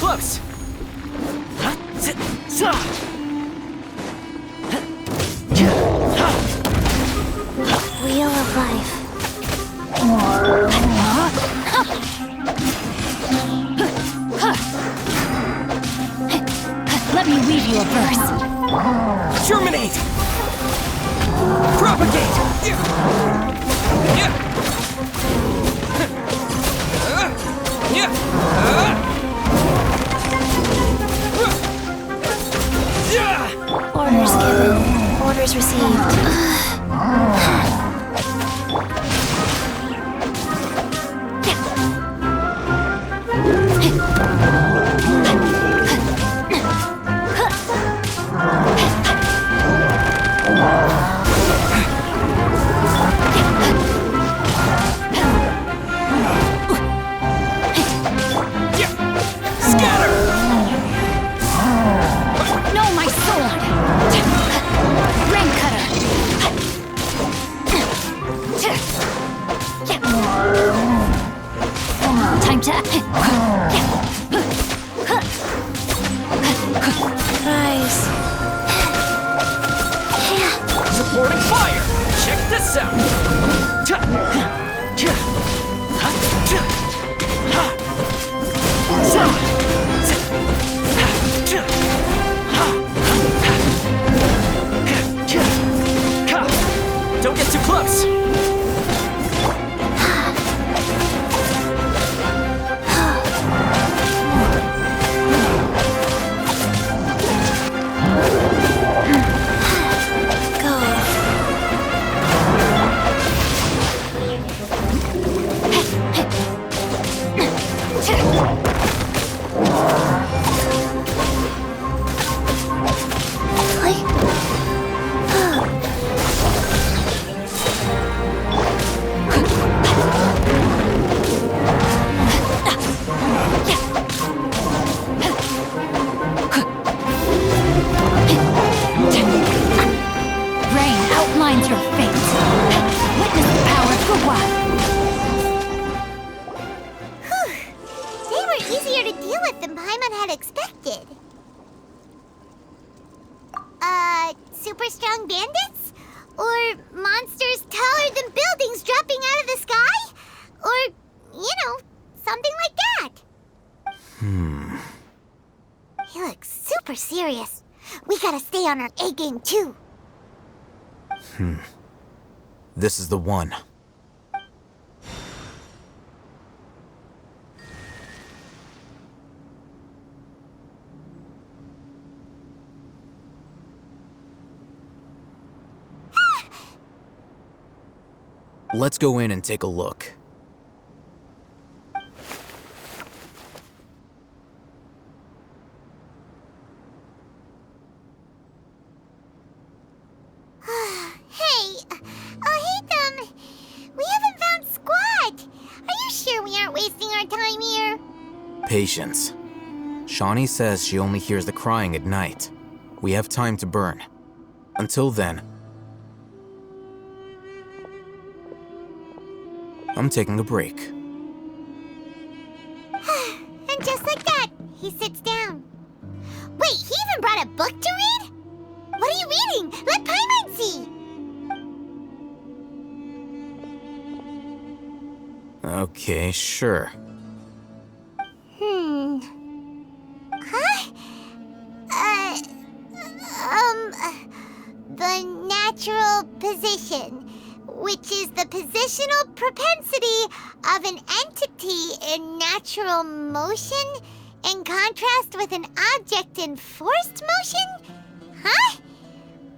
close! Wheel of Life. Let me weave you a verse. Germinate! Propagate! Orders given. Orders received. Supporting fire! Check this out! Don't get too close! Super strong bandits? Or monsters taller than buildings dropping out of the sky? Or, something like that. He looks super serious. We gotta stay on our A game too. This is the one. Let's go in and take a look. We haven't found Squad. Are you sure we aren't wasting our time here? Patience. Shawnee says she only hears the crying at night. We have time to burn. Until then, I'm taking a break. And just like that, he sits down. Wait, he even brought a book to read? What are you reading? Let Paimon see! Okay, sure. The natural position, which is the positional propensity of an entity in natural motion in contrast with an object in forced motion? Huh?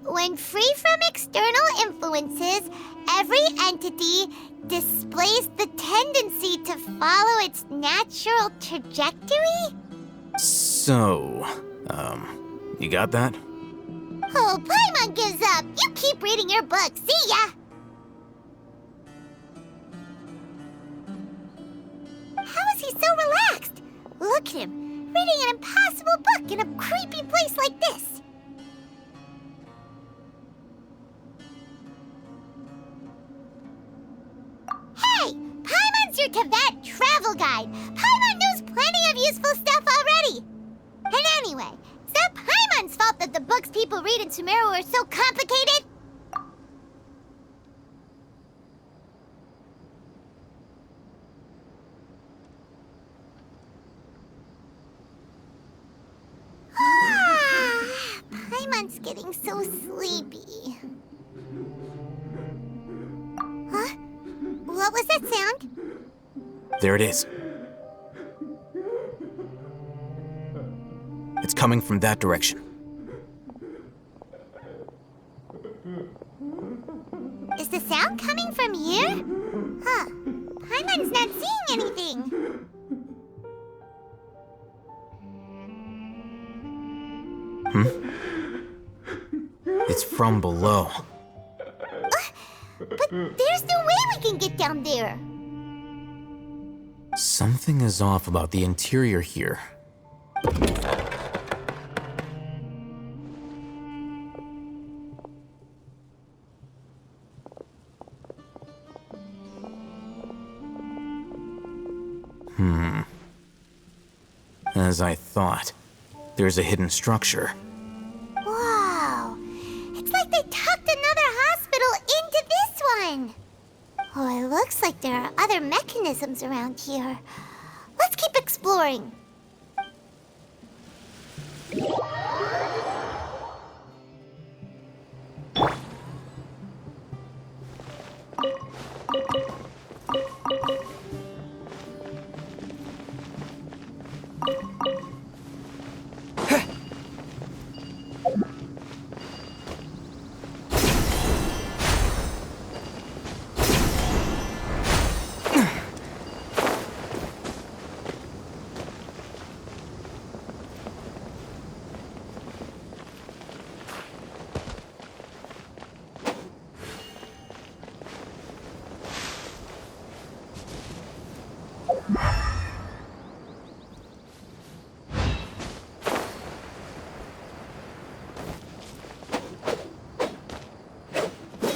When free from external influences, every entity displays the tendency to follow its natural trajectory? So, you got that? Oh, Paimon gives up. You keep reading your book. See ya! How is he so relaxed? Look at him, reading an impossible book in a creepy place like this. Hey! Paimon's your Tibet travel guide. Paimon knows plenty of useful stuff already. And anyway, is that Paimon's fault that the books people read in Sumeru are so complicated? Paimon's getting so sleepy. Huh? What was that sound? There it is. It's coming from that direction. Is the sound coming from here? Huh. Paimon's not seeing anything. It's from below. But there's no way we can get down there. Something is off about the interior here. As I thought, there's a hidden structure. Wow. It's like they tucked another hospital into this one. Oh, it looks like there are other mechanisms around here. Let's keep exploring.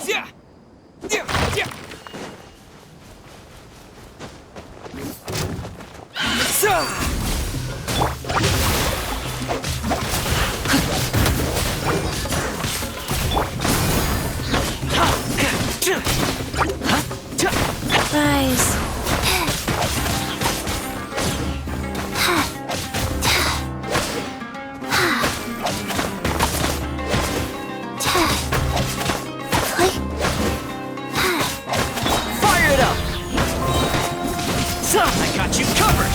Yeah! Yeah! Yeah! Rise. Fire it up! I got you covered!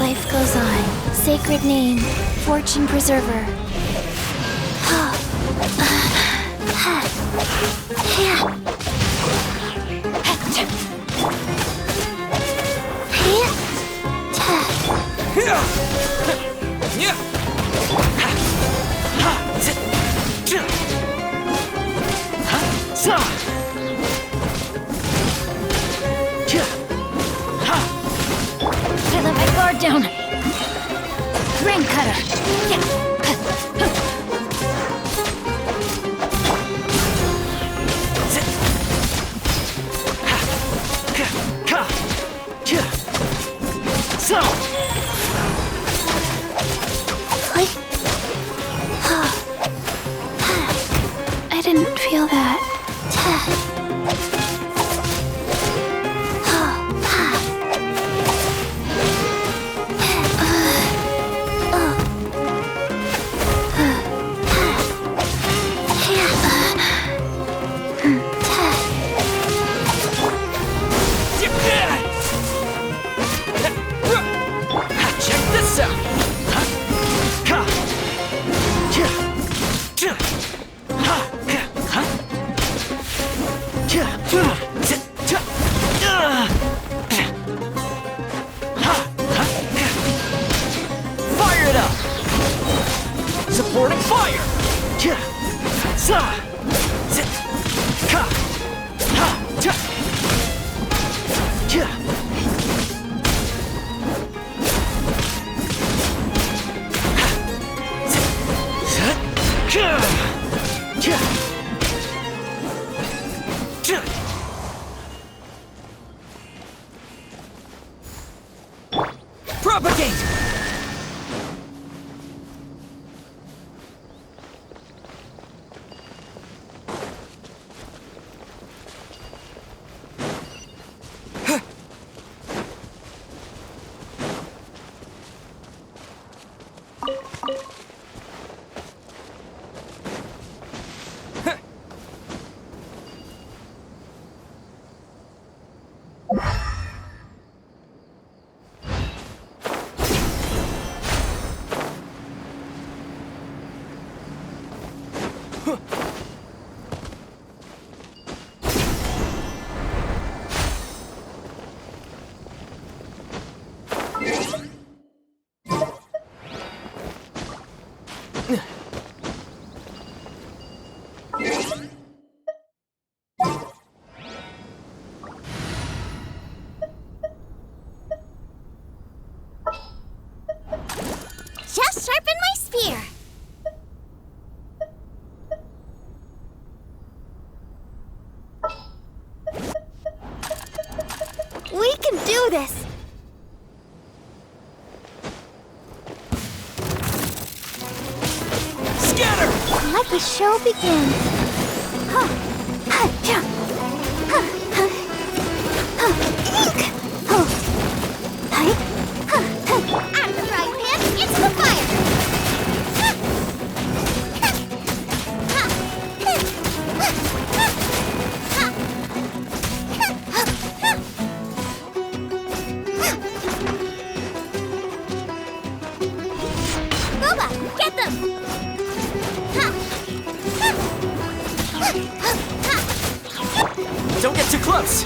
Life goes on. Sacred name, fortune preserver. I let my guard down. Ring cutter. I didn't feel that. Sa! Zit! Ka! Ha! Ta! Ka! Ha! Zit! Zit! Ka! Ka! Ka! Propagate! Just sharpen my spear. We can do this. Scatter! Let the show begin. Huh. Huh. Yeah. Huh. Huh. Huh. Eek. Oh. Hi. Huh. Huh. Out of the frying pan, into the fire. Huh. Huh. Huh. Huh. Huh. Huh. Huh. Huh. Boba, get them! Don't get too close!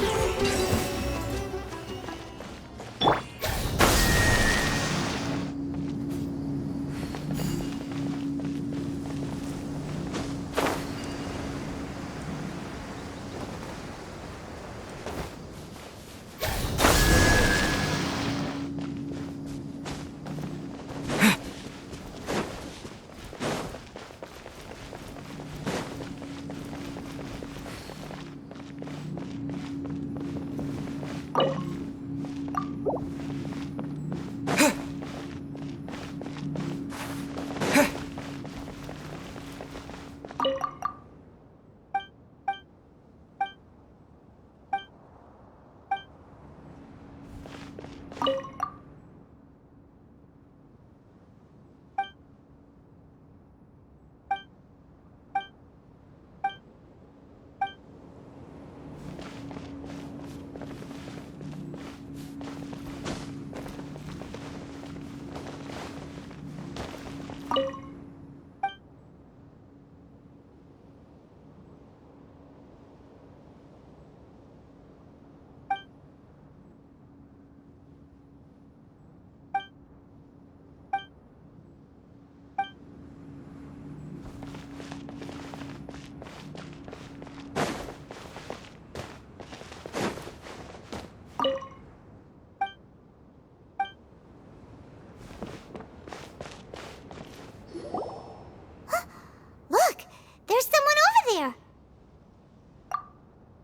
Look, there's someone over there.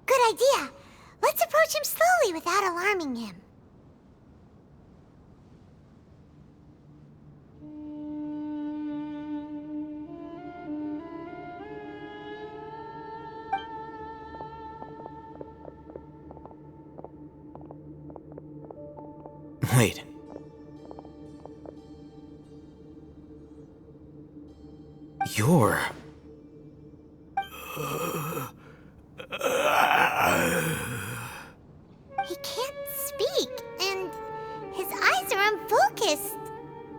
Good idea. Let's approach him slowly without alarming him. Wait. You're... He can't speak, and his eyes are unfocused.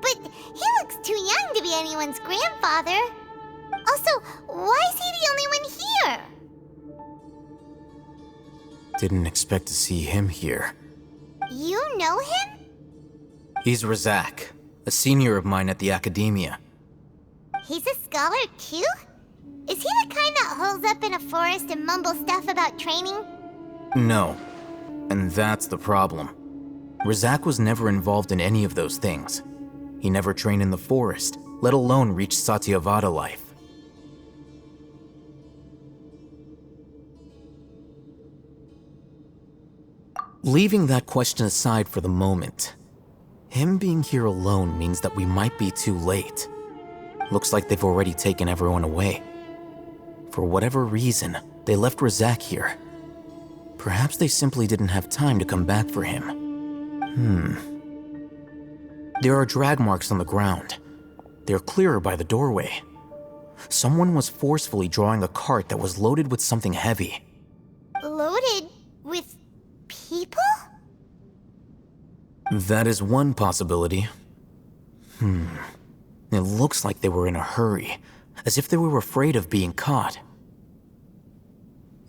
But he looks too young to be anyone's grandfather. Also, why is he the only one here? Didn't expect to see him here. You know him? He's Razak, a senior of mine at the academia. He's a scholar too? Is he the kind that holes up in a forest and mumbles stuff about training? No. And that's the problem. Razak was never involved in any of those things. He never trained in the forest, let alone reach Satyavada life. Leaving that question aside for the moment, him being here alone means that we might be too late. Looks like they've already taken everyone away. For whatever reason, they left Razak here. Perhaps they simply didn't have time to come back for him. There are drag marks on the ground. They're clearer by the doorway. Someone was forcefully drawing a cart that was loaded with something heavy. Loaded with people? That is one possibility. It looks like they were in a hurry, as if they were afraid of being caught.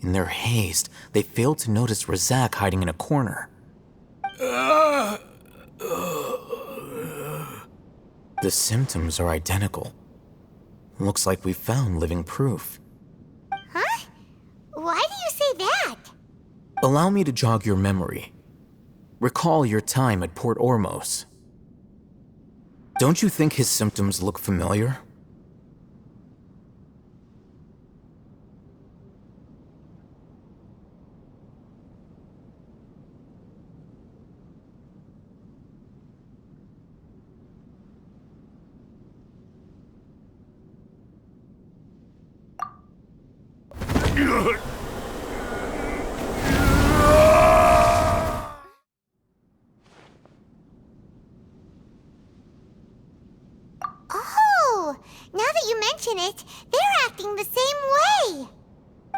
In their haste, they failed to notice Razak hiding in a corner. The symptoms are identical. Looks like we found living proof. Huh? Why do you say that? Allow me to jog your memory. Recall your time at Port Ormos. Don't you think his symptoms look familiar? Oh, now that you mention it, they're acting the same way.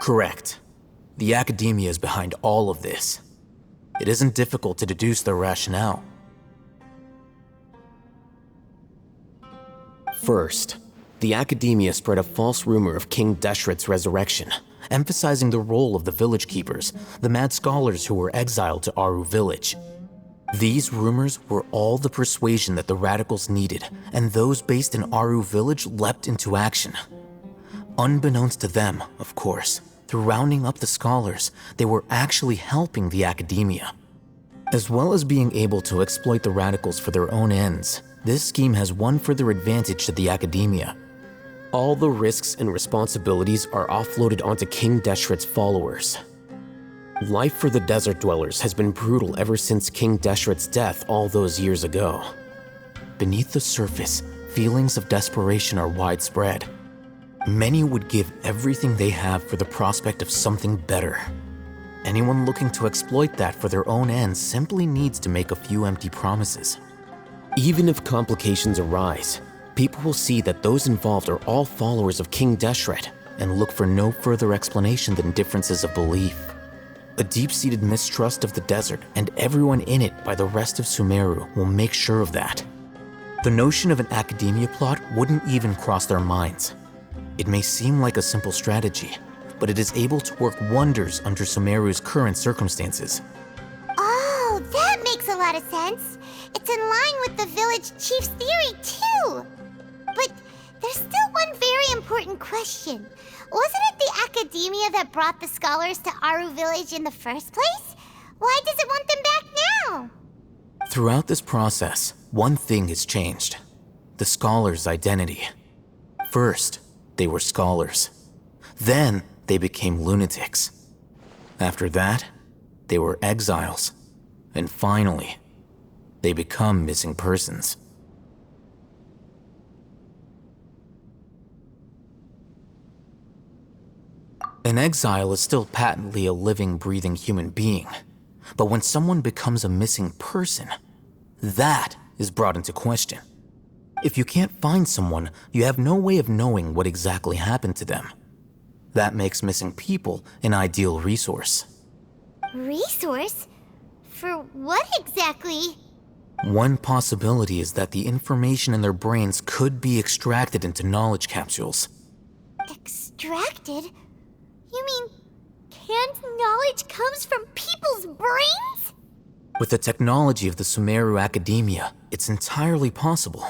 Correct. The academia is behind all of this. It isn't difficult to deduce their rationale. First, the academia spread a false rumor of King Deshret's resurrection, emphasizing the role of the village keepers, the mad scholars who were exiled to Aru village. These rumors were all the persuasion that the radicals needed, and those based in Aru village leapt into action. Unbeknownst to them, of course, through rounding up the scholars, they were actually helping the academia. As well as being able to exploit the radicals for their own ends, this scheme has one further advantage to the academia. All the risks and responsibilities are offloaded onto King Deshret's followers. Life for the desert dwellers has been brutal ever since King Deshret's death all those years ago. Beneath the surface, feelings of desperation are widespread. Many would give everything they have for the prospect of something better. Anyone looking to exploit that for their own ends simply needs to make a few empty promises. Even if complications arise, people will see that those involved are all followers of King Deshret and look for no further explanation than differences of belief. A deep-seated mistrust of the desert and everyone in it by the rest of Sumeru will make sure of that. The notion of an academia plot wouldn't even cross their minds. It may seem like a simple strategy, but it is able to work wonders under Sumeru's current circumstances. Oh, that makes a lot of sense. It's in line with the village chief's theory, too. But there's still one very important question. Wasn't it the academia that brought the scholars to Aru village in the first place? Why does it want them back now? Throughout this process, one thing has changed: the scholars' identity. First, they were scholars. Then, they became lunatics. After that, they were exiles. And finally, they become missing persons. An exile is still patently a living, breathing human being. But when someone becomes a missing person, that is brought into question. If you can't find someone, you have no way of knowing what exactly happened to them. That makes missing people an ideal resource. Resource? For what exactly? One possibility is that the information in their brains could be extracted into knowledge capsules. Extracted? You mean canned knowledge comes from people's brains? With the technology of the Sumeru Academia, it's entirely possible.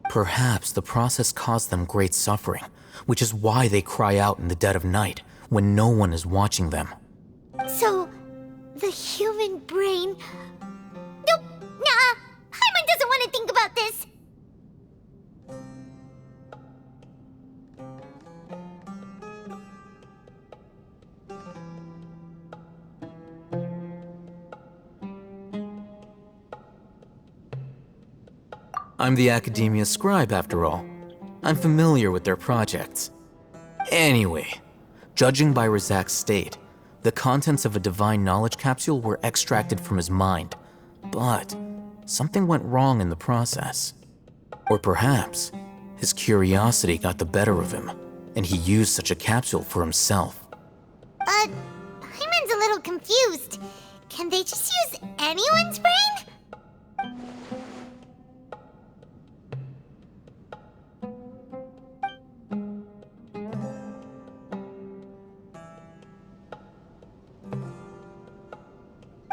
Perhaps the process caused them great suffering, which is why they cry out in the dead of night when no one is watching them. So, the human brain... Nope, nah, Paimon doesn't want to think about this. I'm the Academia scribe, after all. I'm familiar with their projects. Anyway, judging by Razak's state, the contents of a divine knowledge capsule were extracted from his mind, but something went wrong in the process. Or perhaps his curiosity got the better of him, and he used such a capsule for himself. Paimon's a little confused. Can they just use anyone's brain?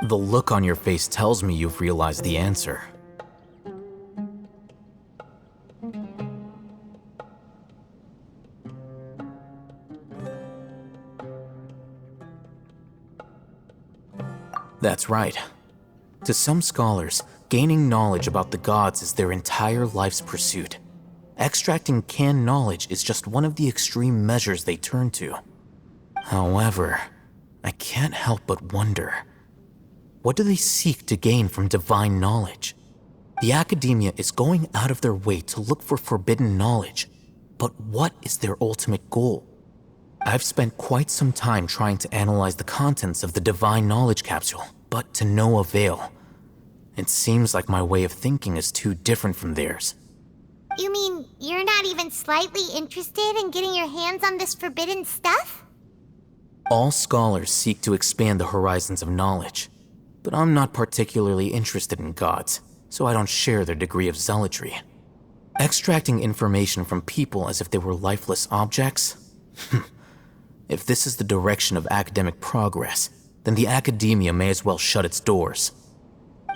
The look on your face tells me you've realized the answer. That's right. To some scholars, gaining knowledge about the gods is their entire life's pursuit. Extracting canned knowledge is just one of the extreme measures they turn to. However, I can't help but wonder, what do they seek to gain from divine knowledge? The Academia is going out of their way to look for forbidden knowledge, but what is their ultimate goal? I've spent quite some time trying to analyze the contents of the divine knowledge capsule, but to no avail. It seems like my way of thinking is too different from theirs. You mean you're not even slightly interested in getting your hands on this forbidden stuff? All scholars seek to expand the horizons of knowledge, but I'm not particularly interested in gods, so I don't share their degree of zealotry. Extracting information from people as if they were lifeless objects? If this is the direction of academic progress, then the Academia may as well shut its doors.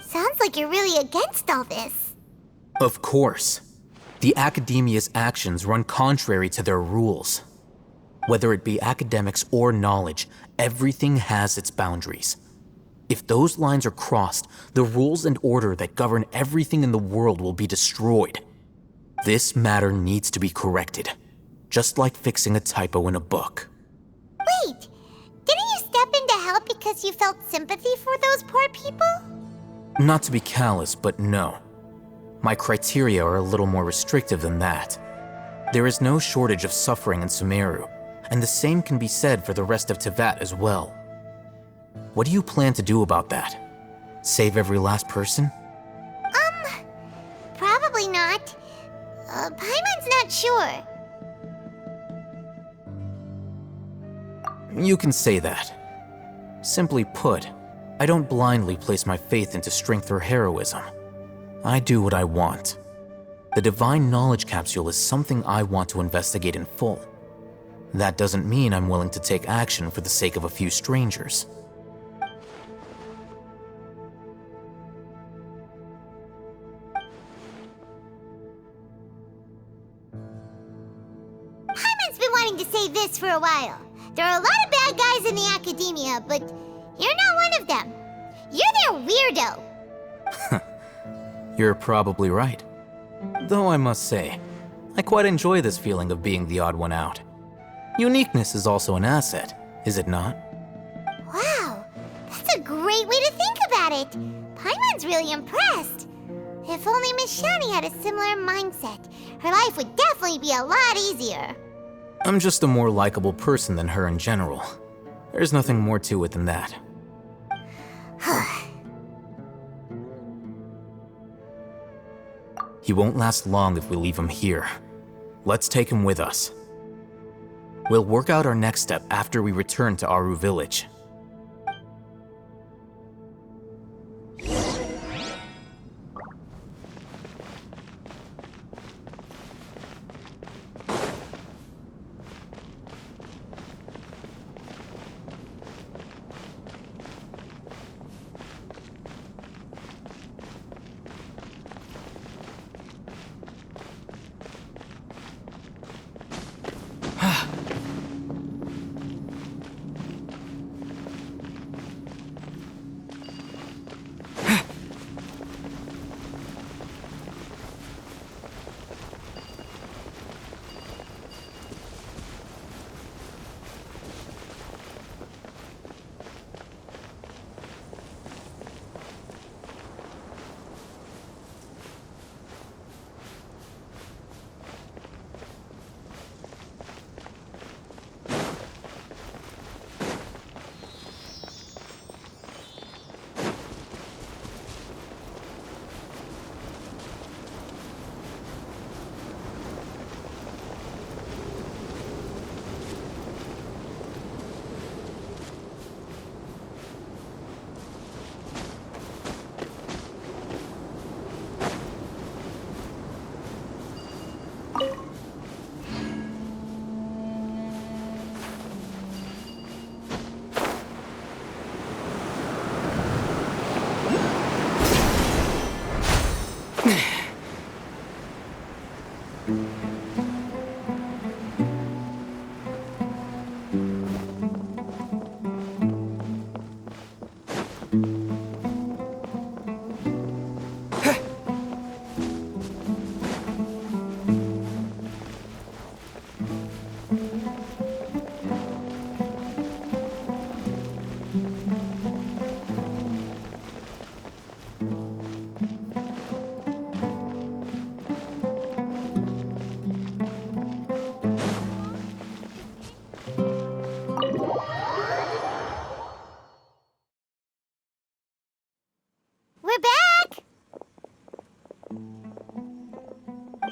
Sounds like you're really against all this. Of course. The Academia's actions run contrary to their rules. Whether it be academics or knowledge, everything has its boundaries. If those lines are crossed, the rules and order that govern everything in the world will be destroyed. This matter needs to be corrected, just like fixing a typo in a book. Wait, didn't you step in to help because you felt sympathy for those poor people? Not to be callous, but no. My criteria are a little more restrictive than that. There is no shortage of suffering in Sumeru, and the same can be said for the rest of Teyvat as well. What do you plan to do about that? Save every last person? Probably not. Paimon's not sure. You can say that. Simply put, I don't blindly place my faith into strength or heroism. I do what I want. The divine knowledge capsule is something I want to investigate in full. That doesn't mean I'm willing to take action for the sake of a few strangers. Paimon's been wanting to say this for a while. There are a lot of bad guys in the Academia, but you're not one of them. You're their weirdo. You're probably right. Though I must say, I quite enjoy this feeling of being the odd one out. Uniqueness is also an asset, is it not? Wow, that's a great way to think about it. Paimon's really impressed. If only Miss Shani had a similar mindset, her life would definitely be a lot easier. I'm just a more likable person than her in general. There's nothing more to it than that. He won't last long if we leave him here. Let's take him with us. We'll work out our next step after we return to Aru Village. We're back!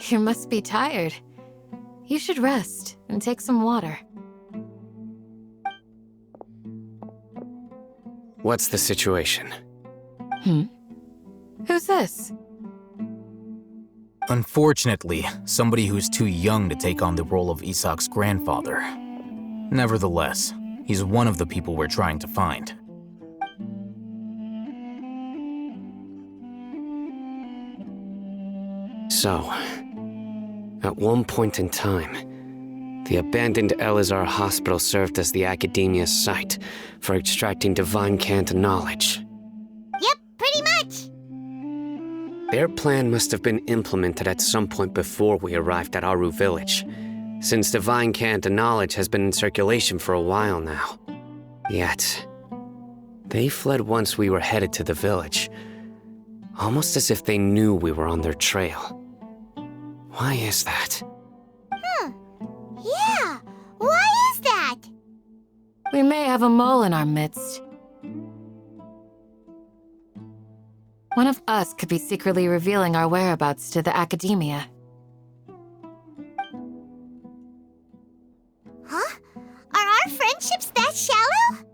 You must be tired. You should rest and take some water. What's the situation? Who's this? Unfortunately, somebody who's too young to take on the role of Isak's grandfather. Nevertheless, he's one of the people we're trying to find. So, at one point in time, the abandoned Elazar hospital served as the Academia's site for extracting divine cant knowledge. Yep, pretty much. Their plan must have been implemented at some point before we arrived at Aru Village, since divine cant knowledge has been in circulation for a while now. Yet, they fled once we were headed to the village, almost as if they knew we were on their trail. Why is that? Yeah, why is that? We may have a mole in our midst. One of us could be secretly revealing our whereabouts to the Academia. Huh? Are our friendships that shallow?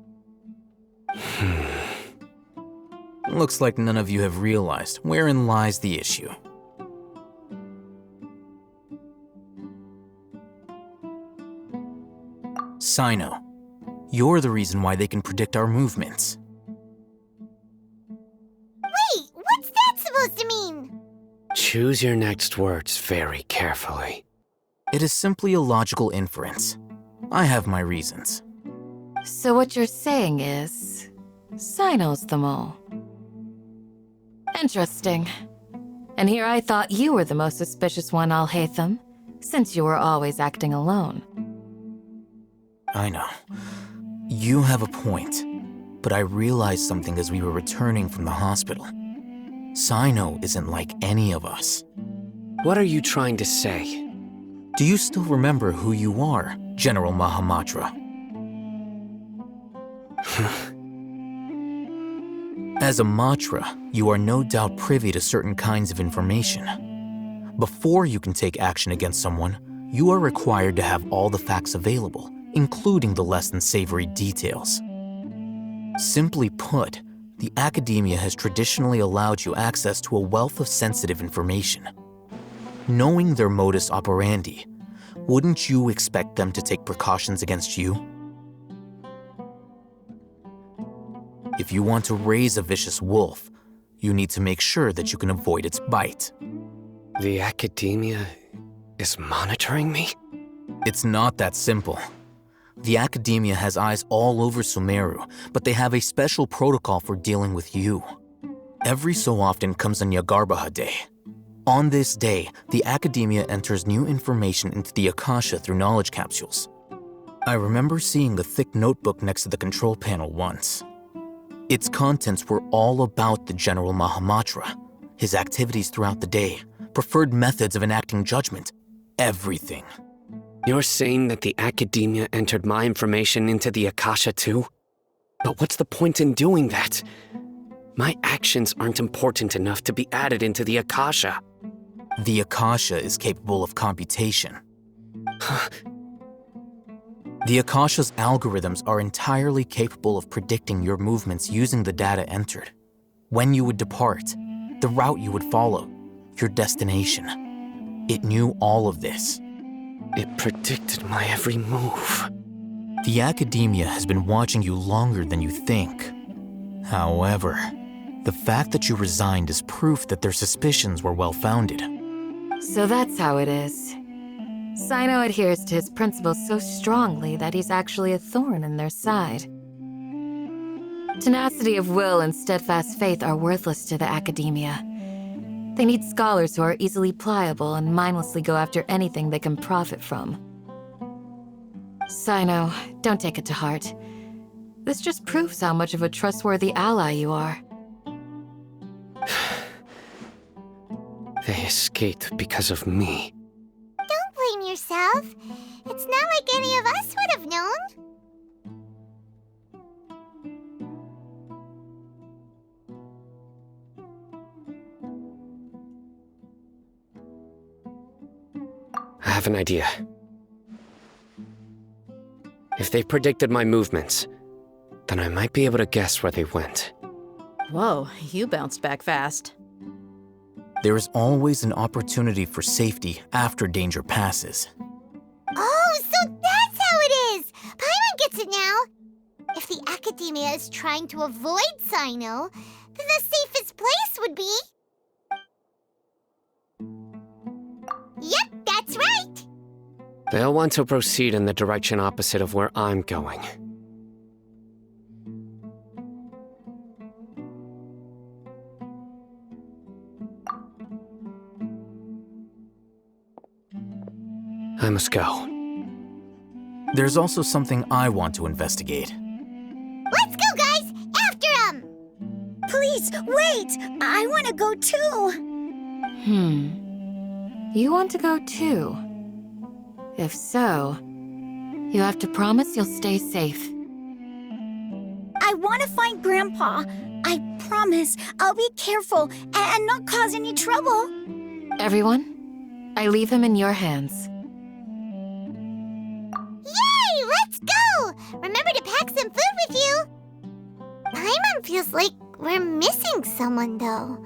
Looks like none of you have realized wherein lies the issue. Sino, you're the reason why they can predict our movements. Wait, what's that supposed to mean? Choose your next words very carefully. It is simply a logical inference. I have my reasons. So what you're saying is, Sino's the mole. Interesting. And here I thought you were the most suspicious one, Al-Haytham, since you were always acting alone. I know. You have a point, but I realized something as we were returning from the hospital. Sino isn't like any of us. What are you trying to say? Do you still remember who you are, General Mahamatra? As a Matra, you are no doubt privy to certain kinds of information. Before you can take action against someone, you are required to have all the facts available, including the less than savory details. Simply put, the Academia has traditionally allowed you access to a wealth of sensitive information. Knowing their modus operandi, wouldn't you expect them to take precautions against you? If you want to raise a vicious wolf, you need to make sure that you can avoid its bite. The Academia is monitoring me? It's not that simple. The Academia has eyes all over Sumeru, but they have a special protocol for dealing with you. Every so often comes a Nyagarbaha Day. On this day, the Academia enters new information into the Akasha through knowledge capsules. I remember seeing a thick notebook next to the control panel once. Its contents were all about the General Mahamatra, his activities throughout the day, preferred methods of enacting judgment, everything. You're saying that the Academia entered my information into the Akasha too? But what's the point in doing that? My actions aren't important enough to be added into the Akasha. The Akasha is capable of computation. The Akasha's algorithms are entirely capable of predicting your movements using the data entered. When you would depart, the route you would follow, your destination. It knew all of this. It predicted my every move. The Academia has been watching you longer than you think. However, the fact that you resigned is proof that their suspicions were well-founded. So that's how it is. Sino adheres to his principles so strongly that he's actually a thorn in their side. Tenacity of will and steadfast faith are worthless to the academia. They need scholars who are easily pliable and mindlessly go after anything they can profit from. Sino, don't take it to heart. This just proves how much of a trustworthy ally you are. They escaped because of me. Don't blame yourself. It's not like any of us would have known. I have an idea. If they predicted my movements, then I might be able to guess where they went. Whoa, you bounced back fast. There is always an opportunity for safety after danger passes. Oh, so that's how it is! Paimon gets it now! If the academia is trying to avoid Sino, then the safest place would be... Yep, that's right! They'll want to proceed in the direction opposite of where I'm going. I must go. There's also something I want to investigate. Let's go, guys! After him! Please, wait! I want to go too! You want to go too? If so, you have to promise you'll stay safe. I want to find Grandpa. I promise I'll be careful and not cause any trouble. Everyone, I leave him in your hands. Yay! Let's go! Remember to pack some food with you! Paimon feels like we're missing someone, though.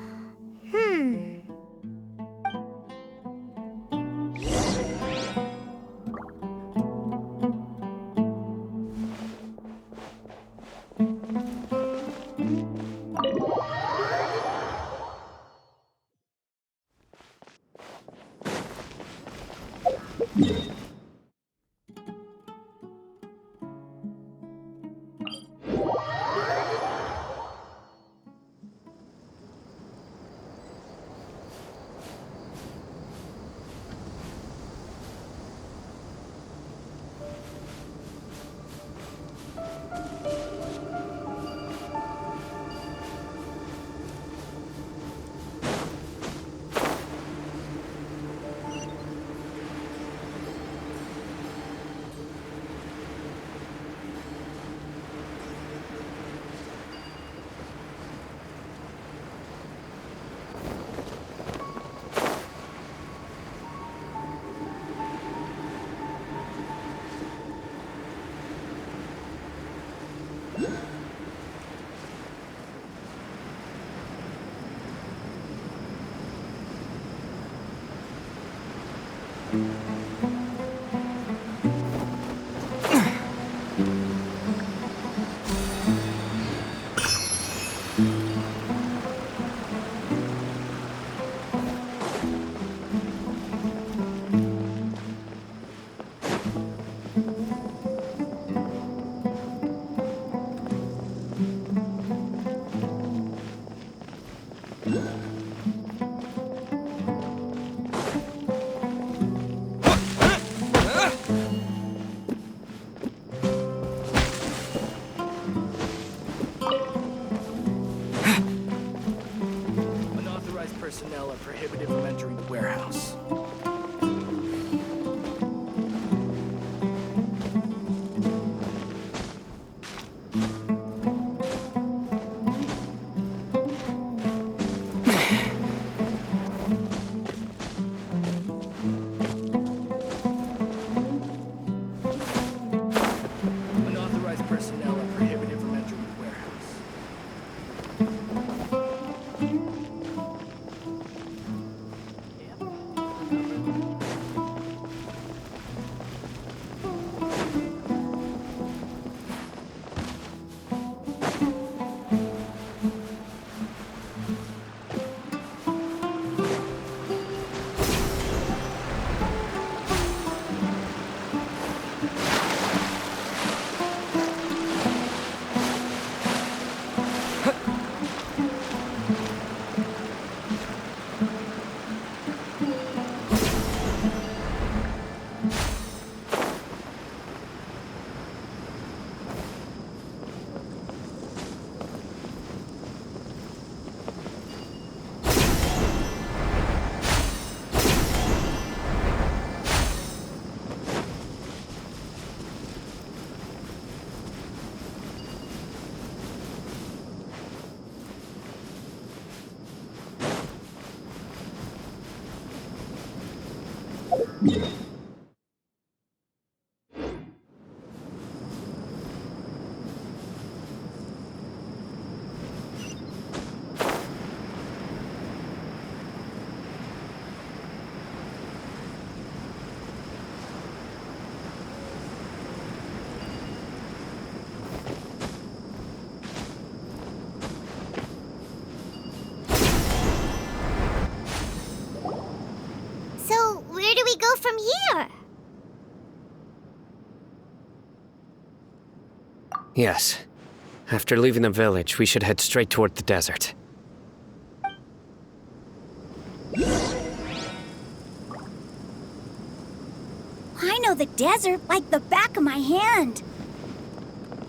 So, where do we go from here? Yes. After leaving the village, we should head straight toward the desert. I know the desert like the back of my hand.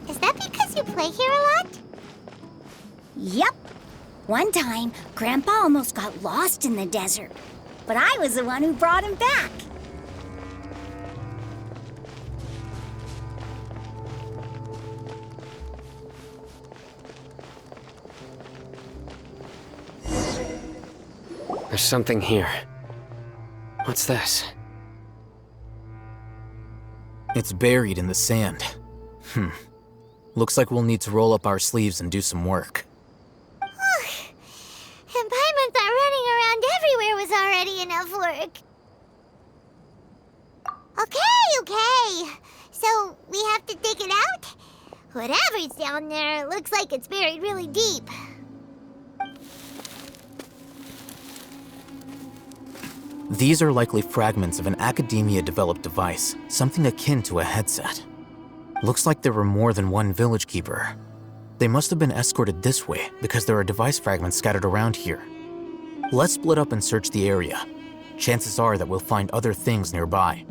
Is that because you play here a lot? Yep. One time, Grandpa almost got lost in the desert, but I was the one who brought him back. There's something here. What's this? It's buried in the sand. Looks like we'll need to roll up our sleeves and do some work. And Paimon thought running around everywhere was already enough work. Okay. So, we have to dig it out? Whatever's down there, looks like it's buried really deep. These are likely fragments of an Academia-developed device, something akin to a headset. Looks like there were more than one village keeper. They must have been escorted this way because there are device fragments scattered around here. Let's split up and search the area. Chances are that we'll find other things nearby.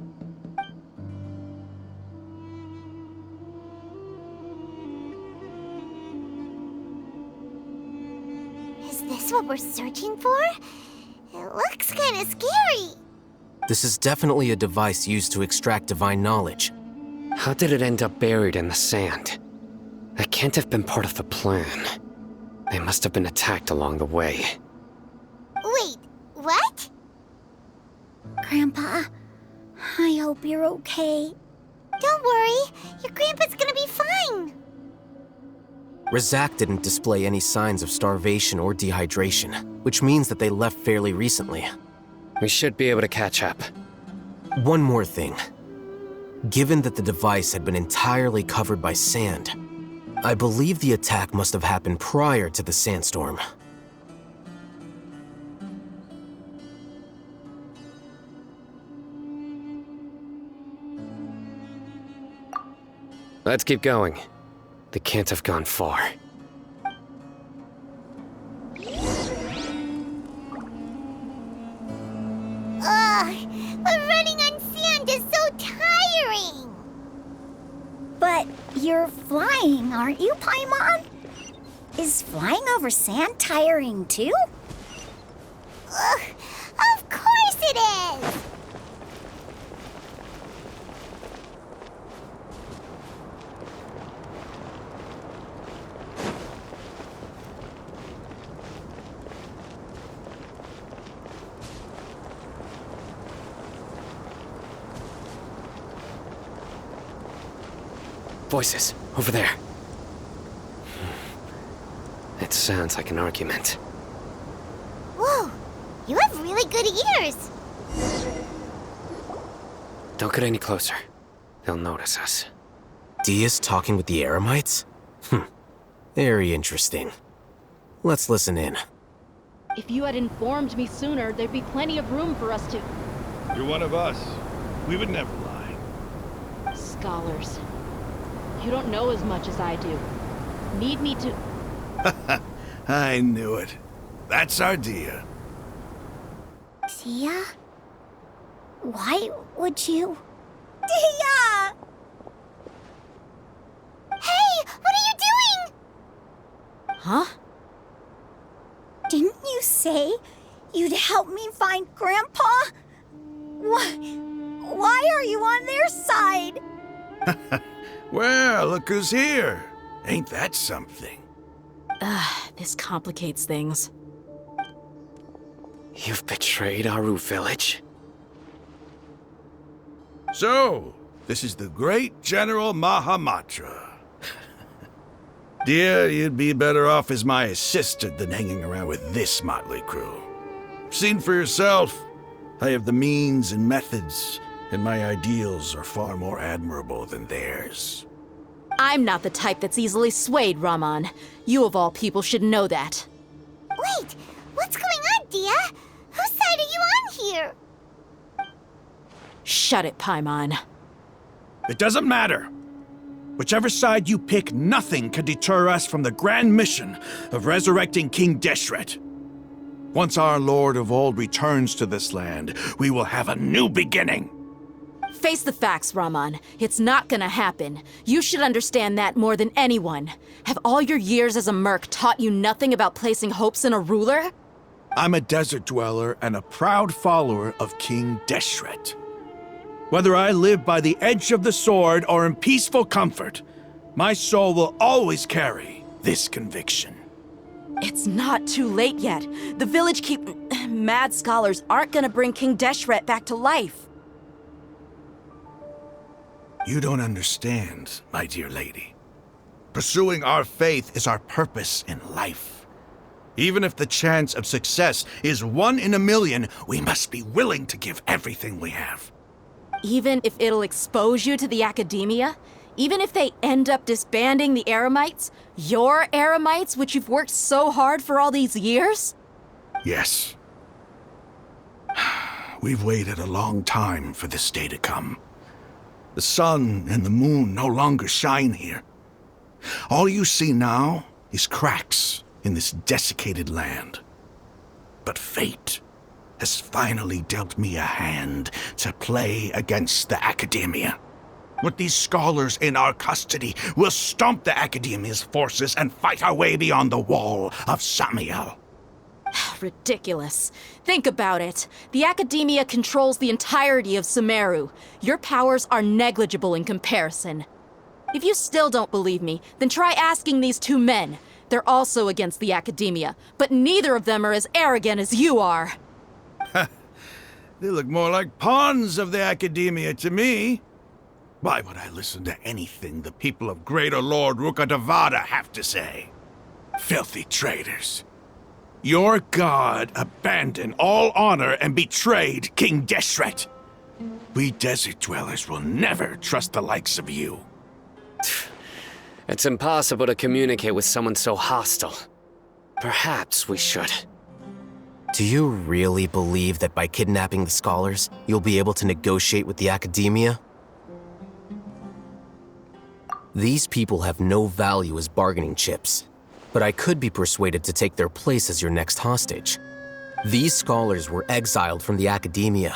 Is this what we're searching for? It looks kind of scary. This is definitely a device used to extract divine knowledge. How did it end up buried in the sand? That can't have been part of the plan. They must have been attacked along the way. Wait, what? Grandpa, I hope you're okay. Don't worry, your grandpa's gonna be fine. Razak didn't display any signs of starvation or dehydration, which means that they left fairly recently. We should be able to catch up. One more thing. Given that the device had been entirely covered by sand, I believe the attack must have happened prior to the sandstorm. Let's keep going. They can't have gone far. Ugh, but running on sand is so tiring. But you're flying, aren't you, Paimon? Is flying over sand tiring too? Ugh, of course it is. Voices, over there. It sounds like an argument. Whoa, you have really good ears. Don't get any closer. They'll notice us. Dia's talking with the Eremites? Very interesting. Let's listen in. If you had informed me sooner, there'd be plenty of room for us to... You're one of us. We would never lie. Scholars. You don't know as much as I do. Need me to... I knew it. That's our Dia. Dia? Why would you? Dia! Hey, what are you doing? Huh? Didn't you say you'd help me find Grandpa? Why are you on their side? Well, look who's here. Ain't that something? This complicates things. You've betrayed Aru Village? So, this is the great General Mahamatra. Dear, you'd be better off as my assistant than hanging around with this motley crew. Seen for yourself, I have the means and methods, and my ideals are far more admirable than theirs. I'm not the type that's easily swayed, Raman. You of all people should know that. Wait, what's going on, Dia? Whose side are you on here? Shut it, Paimon. It doesn't matter. Whichever side you pick, nothing can deter us from the grand mission of resurrecting King Deshret. Once our Lord of Old returns to this land, we will have a new beginning. Face the facts, Raman. It's not gonna happen. You should understand that more than anyone. Have all your years as a merc taught you nothing about placing hopes in a ruler? I'm a desert dweller and a proud follower of King Deshret. Whether I live by the edge of the sword or in peaceful comfort, my soul will always carry this conviction. It's not too late yet. The village mad scholars aren't gonna bring King Deshret back to life. You don't understand, my dear lady. Pursuing our faith is our purpose in life. Even if the chance of success is 1 in a million, we must be willing to give everything we have. Even if it'll expose you to the academia? Even if they end up disbanding the Eremites? Your Eremites, which you've worked so hard for all these years? Yes. We've waited a long time for this day to come. The sun and the moon no longer shine here. All you see now is cracks in this desiccated land. But fate has finally dealt me a hand to play against the academia. With these scholars in our custody, we'll stomp the academia's forces and fight our way beyond the wall of Samiel. Ridiculous. Think about it. The academia controls the entirety of Sumeru. Your powers are negligible in comparison. If you still don't believe me, then try asking these 2 men. They're also against the academia, but neither of them are as arrogant as you are. They look more like pawns of the academia to me. Why would I listen to anything the people of Greater Lord Rukkhadevata have to say? Filthy traitors. Your god abandoned all honor and betrayed King Deshret. We desert dwellers will never trust the likes of you. It's impossible to communicate with someone so hostile. Perhaps we should. Do you really believe that by kidnapping the scholars, you'll be able to negotiate with the academia? These people have no value as bargaining chips, but I could be persuaded to take their place as your next hostage. These scholars were exiled from the academia.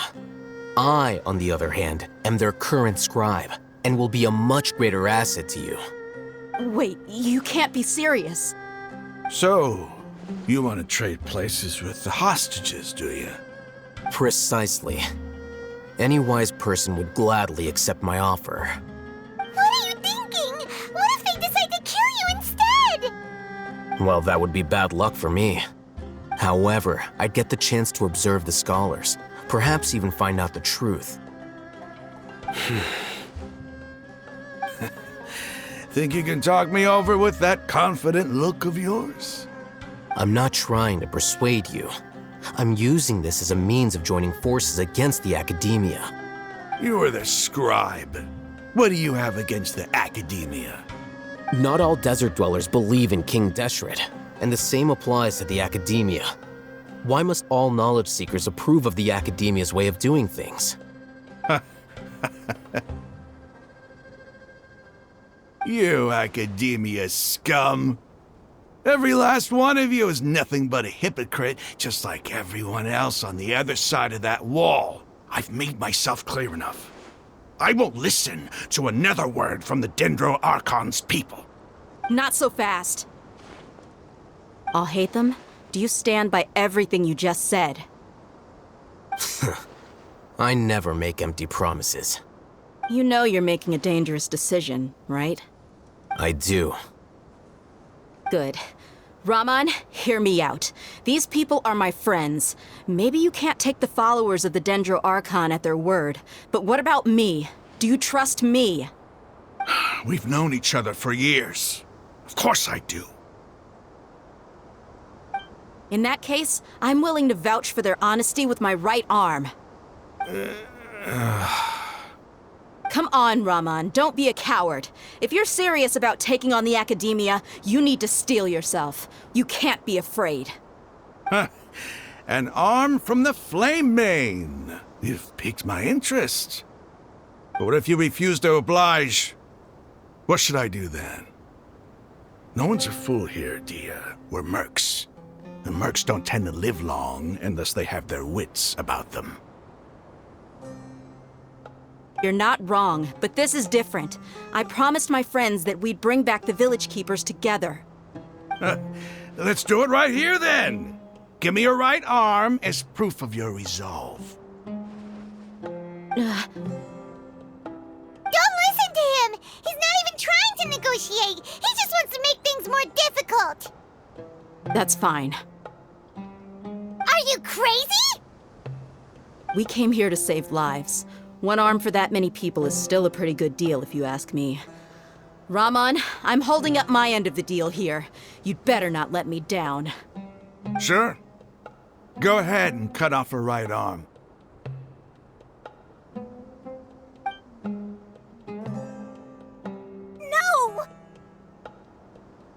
I, on the other hand, am their current scribe, and will be a much greater asset to you. Wait, you can't be serious. So, you want to trade places with the hostages, do you? Precisely. Any wise person would gladly accept my offer. What are you thinking? What if they decide to kill you instead? Well, that would be bad luck for me. However, I'd get the chance to observe the scholars, perhaps even find out the truth. Think you can talk me over with that confident look of yours? I'm not trying to persuade you. I'm using this as a means of joining forces against the academia. You are the scribe. What do you have against the academia? Not all desert dwellers believe in King Deshret, and the same applies to the academia. Why must all knowledge seekers approve of the academia's way of doing things? You academia scum. Every last one of you is nothing but a hypocrite, just like everyone else on the other side of that wall. I've made myself clear enough. I won't listen to another word from the Dendro Archon's people. Not so fast. I'll hate them. Do you stand by everything you just said? I never make empty promises. You know you're making a dangerous decision, right? I do. Good. Raman, hear me out. These people are my friends. Maybe you can't take the followers of the Dendro Archon at their word, but what about me? Do you trust me? We've known each other for years. Of course I do. In that case, I'm willing to vouch for their honesty with my right arm. Come on, Raman, don't be a coward. If you're serious about taking on the Academia, you need to steel yourself. You can't be afraid. An arm from the Flame Mane. You've piqued my interest. But what if you refuse to oblige? What should I do then? No one's a fool here, Dia. We're mercs. And mercs don't tend to live long unless they have their wits about them. You're not wrong, but this is different. I promised my friends that we'd bring back the Village Keepers together. Let's do it right here then. Give me your right arm as proof of your resolve. Don't listen to him! He's not even trying to negotiate! He just wants to make things more difficult! That's fine. Are you crazy? We came here to save lives. One arm for that many people is still a pretty good deal, if you ask me. Raman, I'm holding up my end of the deal here. You'd better not let me down. Sure. Go ahead and cut off her right arm. No!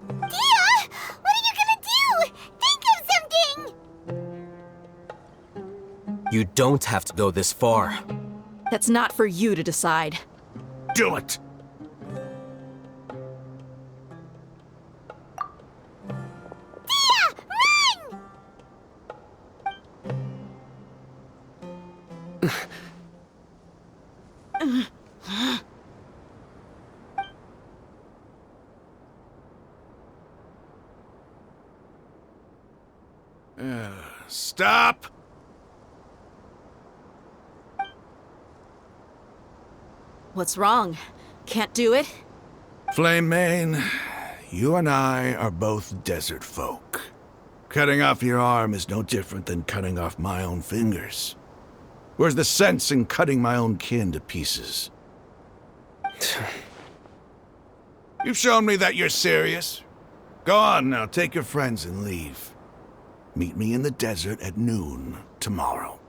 Dia! What are you gonna do? Think of something! You don't have to go this far. That's not for you to decide. Do it! Dia! Run! Stop! What's wrong? Can't do it? Flame Mane, you and I are both desert folk. Cutting off your arm is no different than cutting off my own fingers. Where's the sense in cutting my own kin to pieces? You've shown me that you're serious. Go on now, take your friends and leave. Meet me in the desert at noon tomorrow.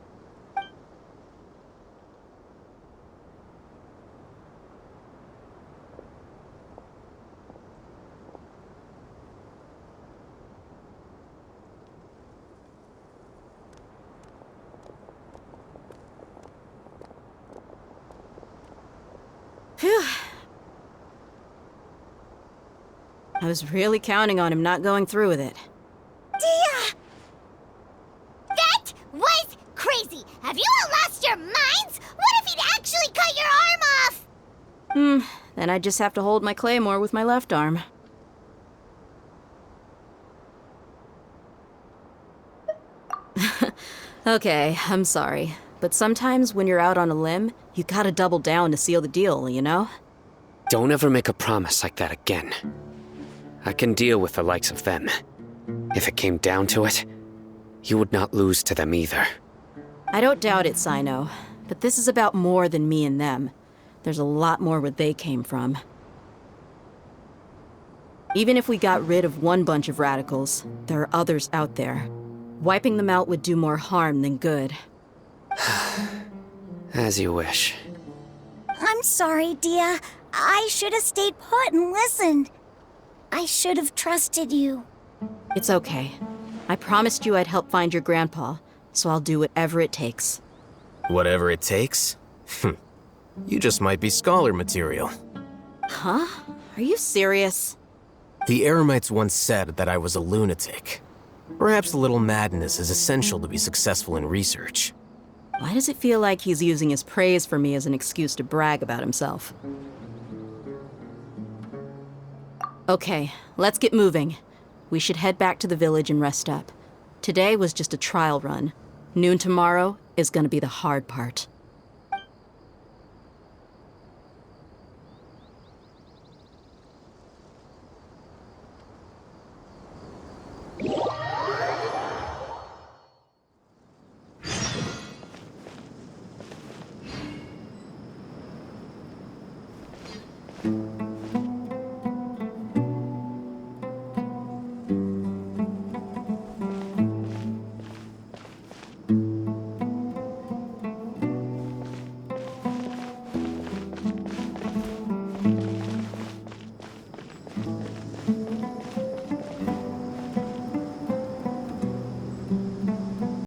Phew. I was really counting on him not going through with it. Dia! That was crazy! Have you all lost your minds? What if he'd actually cut your arm off? Then I just have to hold my claymore with my left arm. Okay, I'm sorry. But sometimes when you're out on a limb, you gotta double down to seal the deal, you know? Don't ever make a promise like that again. I can deal with the likes of them. If it came down to it, you would not lose to them either. I don't doubt it, Sino. But this is about more than me and them. There's a lot more where they came from. Even if we got rid of one bunch of radicals, there are others out there. Wiping them out would do more harm than good. As you wish. I'm sorry, Dia. I should have stayed put and listened. I should have trusted you. It's okay. I promised you I'd help find your grandpa, so I'll do whatever it takes. Whatever it takes? You just might be scholar material. Huh? Are you serious? The Eremites once said that I was a lunatic. Perhaps a little madness is essential to be successful in research. Why does it feel like he's using his praise for me as an excuse to brag about himself? Okay, let's get moving. We should head back to the village and rest up. Today was just a trial run. Noon tomorrow is gonna be the hard part.